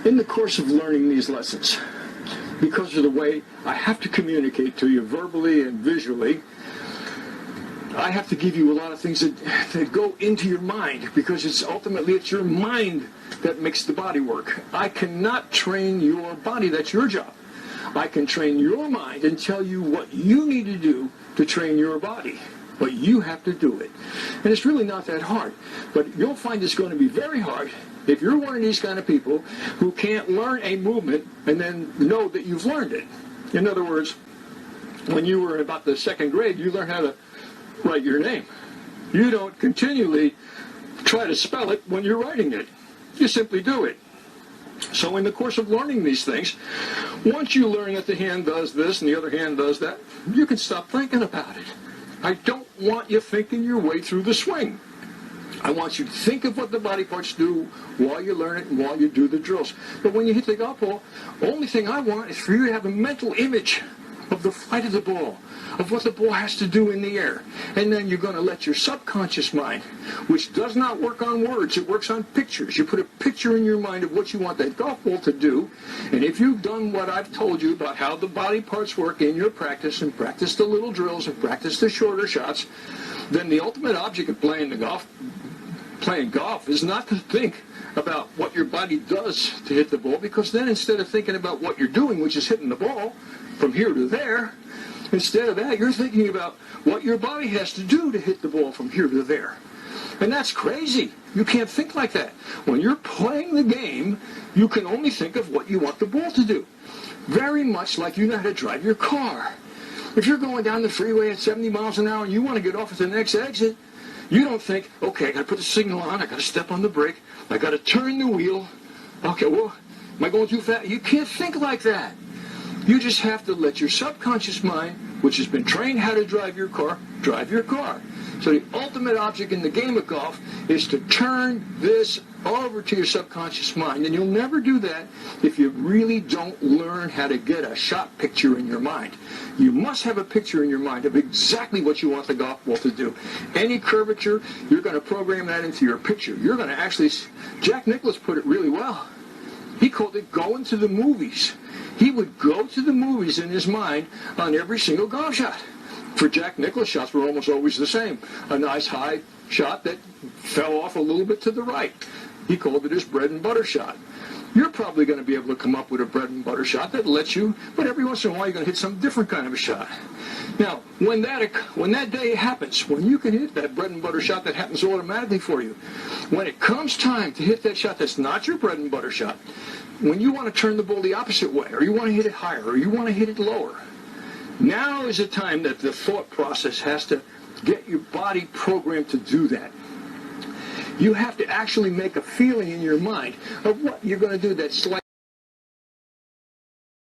In the course of learning these lessons, because of the way I have to communicate to you verbally and visually, I have to give you a lot of things that go into your mind, because ultimately it's your mind that makes the body work. I cannot train your body. That's your job. I can train your mind and tell you what you need to do to train your body. But you have to do it. And it's really not that hard. But you'll find it's going to be very hard if you're one of these kind of people who can't learn a movement and then know that you've learned it. In other words, when you were in about the second grade, you learned how to write your name. You don't continually try to spell it when you're writing it. You simply do it. So in the course of learning these things, once you learn that the hand does this and the other hand does that, you can stop thinking about it. I don't want you thinking your way through the swing. I want you to think of what the body parts do while you learn it and while you do the drills. But when you hit the golf ball, the only thing I want is for you to have a mental image of the flight of the ball, of what the ball has to do in the air. And then you're going to let your subconscious mind, which does not work on words, it works on pictures. You put a picture in your mind of what you want that golf ball to do. And if you've done what I've told you about how the body parts work in your practice, and practice the little drills and practice the shorter shots, then the ultimate object of playing golf is not to think about what your body does to hit the ball, because then instead of thinking about what you're doing, which is hitting the ball from here to there, instead of that, you're thinking about what your body has to do to hit the ball from here to there. And that's crazy. You can't think like that. When you're playing the game, you can only think of what you want the ball to do. Very much like you know how to drive your car. If you're going down the freeway at 70 miles an hour and you want to get off at the next exit, you don't think, okay, I got to put the signal on, I got to step on the brake, I got to turn the wheel. Okay, well, am I going too fast? You can't think like that. You just have to let your subconscious mind, which has been trained how to drive your car, drive your car. So the ultimate object in the game of golf is to turn this over to your subconscious mind. And you'll never do that if you really don't learn how to get a shot picture in your mind. You must have a picture in your mind of exactly what you want the golf ball to do. Any curvature, you're going to program that into your picture. You're going to actually, Jack Nicklaus put it really well. He called it going to the movies. He would go to the movies in his mind on every single golf shot. For Jack Nicklaus, shots were almost always the same. A nice high shot that fell off a little bit to the right. He called it his bread and butter shot. You're probably going to be able to come up with a bread and butter shot that lets you, but every once in a while you're going to hit some different kind of a shot. Now, when that day happens, when you can hit that bread and butter shot that happens automatically for you, when it comes time to hit that shot that's not your bread and butter shot, when you want to turn the ball the opposite way, or you want to hit it higher, or you want to hit it lower, now is the time that the thought process has to get your body programmed to do that. You have to actually make a feeling in your mind of what you're going to do that's like